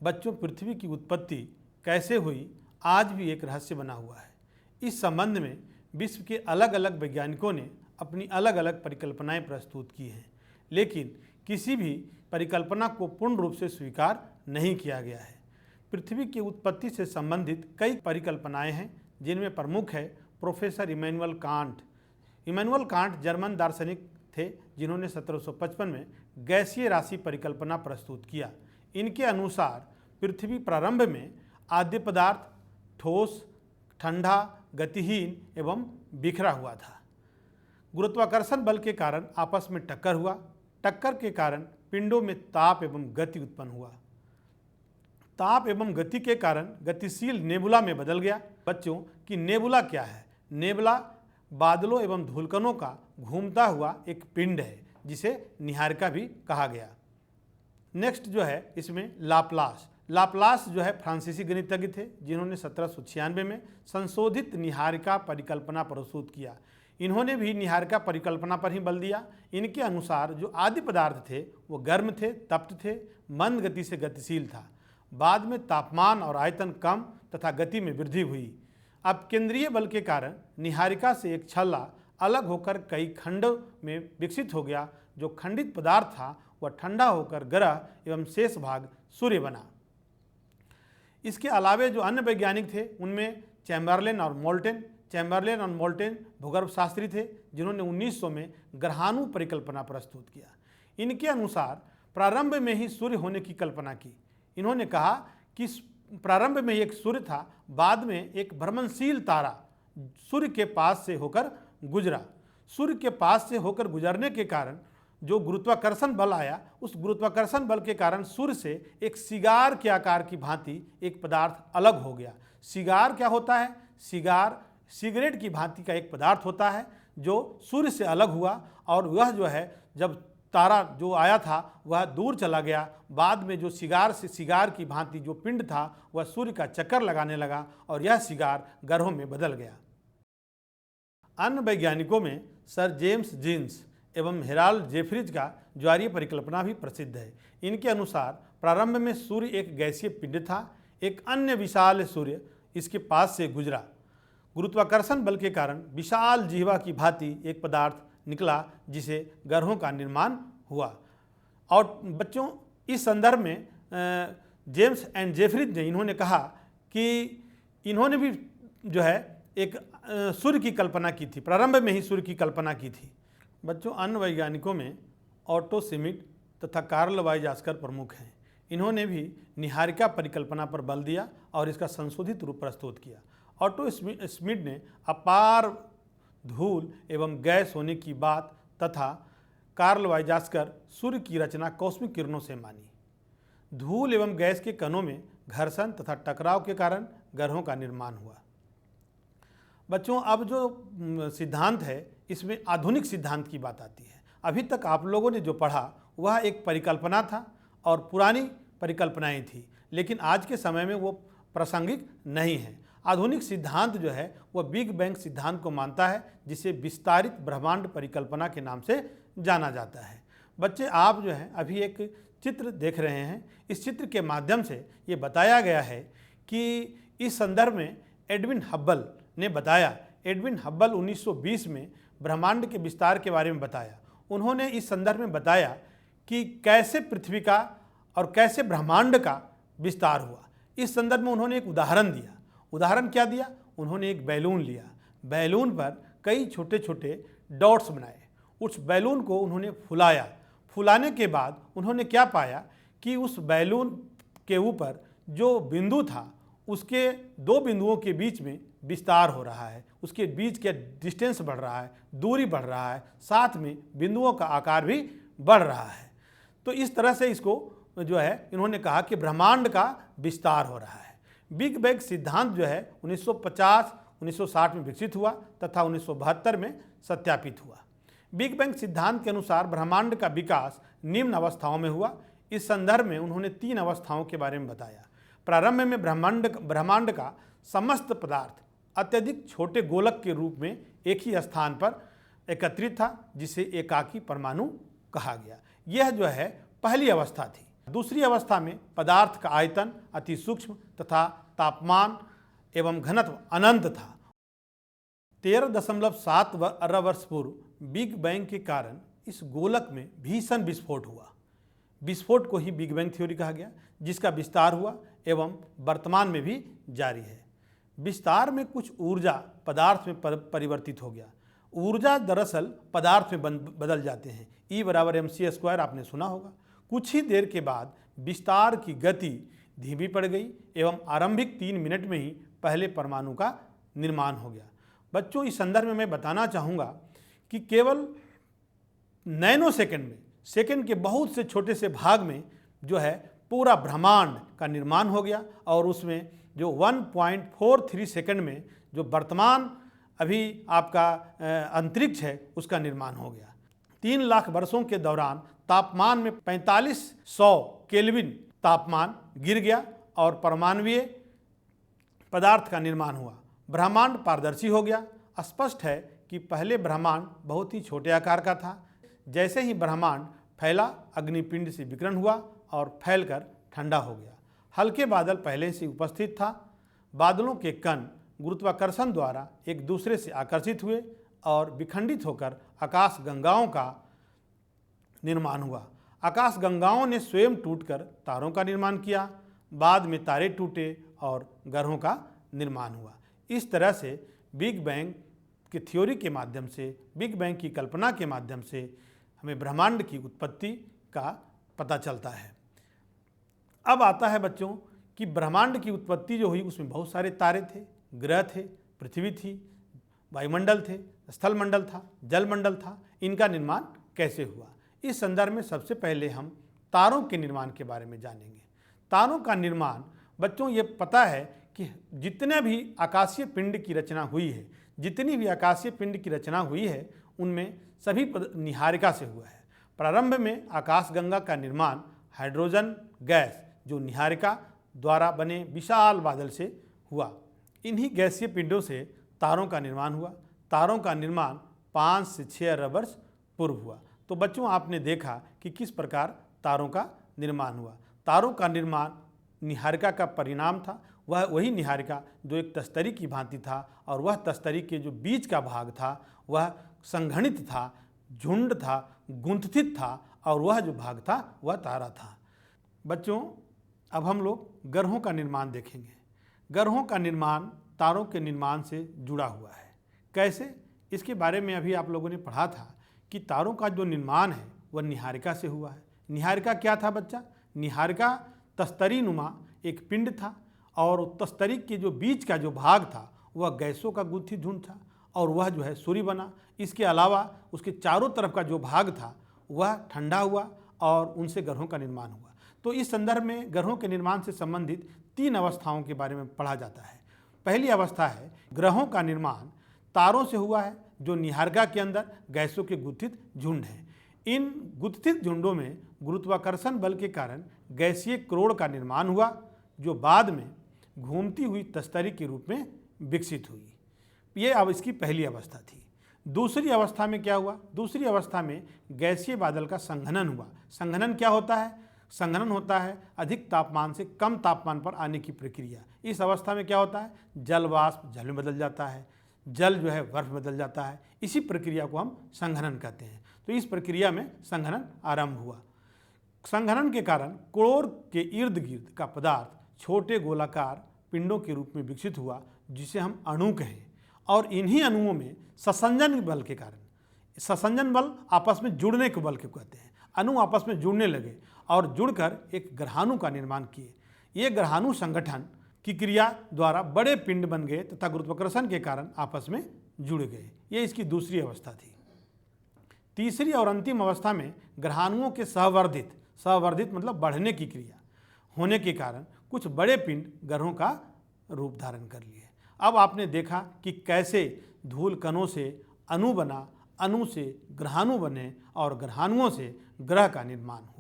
बच्चों, पृथ्वी की उत्पत्ति कैसे हुई आज भी एक रहस्य बना हुआ है। इस संबंध में विश्व के अलग अलग वैज्ञानिकों ने अपनी अलग अलग परिकल्पनाएं प्रस्तुत की हैं, लेकिन किसी भी परिकल्पना को पूर्ण रूप से स्वीकार नहीं किया गया है। पृथ्वी की उत्पत्ति से संबंधित कई परिकल्पनाएं हैं, जिनमें प्रमुख है professor Immanuel Kant. Immanuel Kant German दार्शनिक थे, जिन्होंने 1755 में गैसीय राशि परिकल्पना प्रस्तुत किया। इनके अनुसार पृथ्वी प्रारंभ में आद्य पदार्थ, ठोस, ठंडा, गतिहीन एवं बिखरा हुआ था। गुरुत्वाकर्षण बल के कारण आपस में टक्कर हुआ। टक्कर के कारण पिंडों में ताप एवं गति उत्पन्न हुआ। ताप एवं गति के कारण गतिशील नेबुला में बदल गया। बच्चों की नेबुला क्या है? नेबुला बादलों एवं धूलकणों का घूमता हुआ एक पिंड है, जिसे निहारिका भी कहा गया। नेक्स्ट जो है इसमें लाप्लास जो है फ्रांसीसी गणितज्ञ थे, जिन्होंने 1796 में संशोधित निहारिका परिकल्पना प्रस्तुत किया। इन्होंने भी निहारिका परिकल्पना पर ही बल दिया। इनके अनुसार जो आदि पदार्थ थे वो गर्म थे, तप्त थे, मंद गति से गतिशील था। बाद में तापमान और आयतन कम तथा गति में वृद्धि हुई। अब केंद्रीय बल के कारण निहारिका से एक छल्ला अलग होकर कई खंडों में विकसित हो गया। जो खंडित पदार्थ था वह ठंडा होकर ग्रह एवं शेष भाग सूर्य बना। इसके अलावे जो अन्य वैज्ञानिक थे उनमें चैम्बरलेन और मोल्टेन भूगर्भ शास्त्री थे, जिन्होंने 1900 में ग्रहाणु परिकल्पना प्रस्तुत किया। इनके अनुसार प्रारंभ में ही सूर्य होने की कल्पना की। इन्होंने कहा कि प्रारंभ में एक सूर्य था, बाद में एक भ्रमणशील तारा सूर्य के पास से होकर गुजरा। सूर्य के पास से होकर गुजरने के कारण जो गुरुत्वाकर्षण बल आया, उस गुरुत्वाकर्षण बल के कारण सूर्य से एक सिगार के आकार की भांति एक पदार्थ अलग हो गया। सिगार क्या होता है? सिगार सिगरेट की भांति का एक पदार्थ होता है जो सूर्य से अलग हुआ, और वह जो है जब तारा जो आया था वह दूर चला गया। बाद में जो सिगार की भांति जो पिंड था वह सूर्य का चक्कर लगाने लगा और यह सिगार ग्रहों में बदल गया। अन्य वैज्ञानिकों में सर जेम्स जीन्स एवं हेराल्ड जेफरीज का ज्वारीय परिकल्पना भी प्रसिद्ध है। इनके अनुसार प्रारंभ में सूर्य एक गैसीय पिंड था। एक अन्य विशाल सूर्य इसके पास से गुजरा। गुरुत्वाकर्षण बल के कारण विशाल जिह्वा की भांति एक पदार्थ निकला, जिसे ग्रहों का निर्माण हुआ। और बच्चों, इस संदर्भ में जेम्स एंड जेफरीज ने इन्होंने कहा कि इन्होंने भी जो है एक सूर्य की कल्पना की थी, प्रारंभ में ही सूर्य की कल्पना की थी। बच्चों, अन्य वैज्ञानिकों में ऑटो श्मिट तथा कार्ल वाइजास्कर प्रमुख हैं। इन्होंने भी निहारिका परिकल्पना पर बल दिया और इसका संशोधित रूप प्रस्तुत किया। ऑटो श्मिट ने अपार धूल एवं गैस होने की बात तथा कार्ल वाइजास्कर सूर्य की रचना कॉस्मिक किरणों से मानी। धूल एवं गैस के कणों में घर्षण तथा टकराव के कारण ग्रहों का निर्माण हुआ। बच्चों, अब जो सिद्धांत है इसमें आधुनिक सिद्धांत की बात आती है। अभी तक आप लोगों ने जो पढ़ा वह एक परिकल्पना था और पुरानी परिकल्पनाएं थी, लेकिन आज के समय में वो प्रासंगिक नहीं है। आधुनिक सिद्धांत जो है वह बिग बैंग सिद्धांत को मानता है, जिसे विस्तारित ब्रह्मांड परिकल्पना के नाम से जाना जाता है। बच्चे, आप जो है अभी एक चित्र देख रहे हैं। इस चित्र के माध्यम से ये बताया गया है कि इस संदर्भ में एडविन हब्बल ने बताया। एडविन हब्बल 1920 में ब्रह्मांड के विस्तार के बारे में बताया। उन्होंने इस संदर्भ में बताया कि कैसे पृथ्वी का और कैसे ब्रह्मांड का विस्तार हुआ। इस संदर्भ में उन्होंने एक उदाहरण दिया। उदाहरण क्या दिया? उन्होंने एक बैलून लिया। बैलून पर कई छोटे छोटे डॉट्स बनाए। उस बैलून को उन्होंने फुलाया। फुलाने के बाद उन्होंने क्या पाया कि उस बैलून के ऊपर जो बिंदु था उसके दो बिंदुओं के बीच में विस्तार हो रहा है। उसके बीच के डिस्टेंस बढ़ रहा है, दूरी बढ़ रहा है, साथ में बिंदुओं का आकार भी बढ़ रहा है। तो इस तरह से इसको जो है इन्होंने कहा कि ब्रह्मांड का विस्तार हो रहा है। बिग बैंग सिद्धांत जो है 1950-1960 में विकसित हुआ तथा 1972 में सत्यापित हुआ। बिग बैंग सिद्धांत के अनुसार ब्रह्मांड का विकास निम्न अवस्थाओं में हुआ। इस संदर्भ में उन्होंने 3 अवस्थाओं के बारे में बताया। प्रारंभ में ब्रह्मांड का समस्त पदार्थ अत्यधिक छोटे गोलक के रूप में एक ही स्थान पर एकत्रित था, जिसे एकाकी परमाणु कहा गया। यह जो है पहली अवस्था थी। दूसरी अवस्था में पदार्थ का आयतन अति सूक्ष्म तथा तापमान एवं घनत्व अनंत था। 13.7 अरब वर्ष पूर्व बिग बैंग के कारण इस गोलक में भीषण विस्फोट हुआ। विस्फोट को ही बिग बैंग थ्योरी कहा गया, जिसका विस्तार हुआ एवं वर्तमान में भी जारी है। विस्तार में कुछ ऊर्जा पदार्थ में परिवर्तित हो गया। ऊर्जा दरअसल पदार्थ में बदल जाते हैं। E = mc² आपने सुना होगा। कुछ ही देर के बाद विस्तार की गति धीमी पड़ गई एवं आरंभिक 3 मिनट में ही पहले परमाणु का निर्माण हो गया। बच्चों, इस संदर्भ में मैं बताना चाहूँगा कि केवल नैनो सेकंड में, सेकंड के बहुत से छोटे से भाग में जो है पूरा ब्रह्मांड का निर्माण हो गया और उसमें जो 1.43 सेकंड में जो वर्तमान अभी आपका अंतरिक्ष है उसका निर्माण हो गया। 3 लाख वर्षों के दौरान तापमान में 4500 केल्विन तापमान गिर गया और परमाणुीय पदार्थ का निर्माण हुआ। ब्रह्मांड पारदर्शी हो गया। स्पष्ट है कि पहले ब्रह्मांड बहुत ही छोटे आकार का था। जैसे ही ब्रह्मांड फैला, अग्निपिंड से विकिरण हुआ और फैलकर ठंडा हो गया। हल्के बादल पहले से उपस्थित था। बादलों के कण गुरुत्वाकर्षण द्वारा एक दूसरे से आकर्षित हुए और विखंडित होकर आकाश गंगाओं का निर्माण हुआ। आकाश गंगाओं ने स्वयं टूटकर तारों का निर्माण किया। बाद में तारे टूटे और ग्रहों का निर्माण हुआ। इस तरह से बिग बैंग की थ्योरी के माध्यम से, बिग बैंग की कल्पना के माध्यम से हमें ब्रह्मांड की उत्पत्ति का पता चलता है। अब आता है बच्चों कि ब्रह्मांड की उत्पत्ति जो हुई उसमें बहुत सारे तारे थे, ग्रह थे, पृथ्वी थी, वायुमंडल थे, स्थलमंडल था, जलमंडल था। इनका निर्माण कैसे हुआ, इस संदर्भ में सबसे पहले हम तारों के निर्माण के बारे में जानेंगे। तारों का निर्माण बच्चों ये पता है कि जितने भी आकाशीय पिंड की रचना हुई है, जितनी भी आकाशीय पिंड की रचना हुई है उनमें सभी निहारिका से हुआ है। प्रारंभ में आकाशगंगा का निर्माण हाइड्रोजन गैस जो निहारिका द्वारा बने विशाल बादल से हुआ। इन्हीं गैसीय पिंडों से तारों का निर्माण हुआ। तारों का निर्माण 5 से 6 अरब वर्ष पूर्व हुआ। तो बच्चों, आपने देखा कि किस प्रकार तारों का निर्माण हुआ। तारों का निर्माण निहारिका का परिणाम था। वह वही निहारिका जो एक तस्तरी की भांति था और वह तस्तरी के जो बीच का भाग था वह संघनित था, झुंड था, गुंथित था और वह जो भाग था वह तारा था। बच्चों, अब हम लोग ग्रहों का निर्माण देखेंगे। ग्रहों का निर्माण तारों के निर्माण से जुड़ा हुआ है। कैसे, इसके बारे में अभी आप लोगों ने पढ़ा था कि तारों का जो निर्माण है वह निहारिका से हुआ है। निहारिका क्या था बच्चा? निहारिका तस्तरी नुमा एक पिंड था और तस्तरी के जो बीच का जो भाग था वह गैसों का गुत्थित झुंड था और वह जो है सूर्य बना। इसके अलावा उसके चारों तरफ का जो भाग था वह ठंडा हुआ और उनसे ग्रहों का निर्माण हुआ। तो इस संदर्भ में ग्रहों के निर्माण से संबंधित 3 अवस्थाओं के बारे में पढ़ा जाता है। पहली अवस्था है ग्रहों का निर्माण तारों से हुआ है जो निहारिका के अंदर गैसों के गुत्थित झुंड हैं। इन गुत्थित झुंडों में गुरुत्वाकर्षण बल के कारण गैसीय क्रोड़ का निर्माण हुआ जो बाद में घूमती हुई तस्तरी के रूप में विकसित हुई। ये अब इसकी पहली अवस्था थी। दूसरी अवस्था में क्या हुआ? दूसरी अवस्था में गैसीय बादल का संघनन हुआ। संघनन क्या होता है? संघनन होता है अधिक तापमान से कम तापमान पर आने की प्रक्रिया। इस अवस्था में क्या होता है? जल वाष्प जल में बदल जाता है, जल जो है बर्फ बदल जाता है। इसी प्रक्रिया को हम संघनन कहते हैं। तो इस प्रक्रिया में संघनन आरंभ हुआ। संघनन के कारण क्रोड़ के इर्द गिर्द का पदार्थ छोटे गोलाकार पिंडों के रूप में विकसित हुआ जिसे हम अणु कहें। और इन्हीं अणुओं में ससंजन बल के कारण, ससंजन बल आपस में जुड़ने के बल के कहते हैं, अणु आपस में जुड़ने लगे और जुड़कर एक ग्रहाणु का निर्माण किए। ये ग्रहाणु संगठन की क्रिया द्वारा बड़े पिंड बन गए तथा गुरुत्वाकर्षण के कारण आपस में जुड़ गए। ये इसकी दूसरी अवस्था थी। तीसरी और अंतिम अवस्था में ग्रहाणुओं के सहवर्धित मतलब बढ़ने की क्रिया होने के कारण कुछ बड़े पिंड ग्रहों का रूप धारण कर लिए। अब आपने देखा कि कैसे धूल कणों से अणु बना, अणु से ग्रहाणु बने और ग्रहाणुओं से ग्रह का निर्माण हुआ।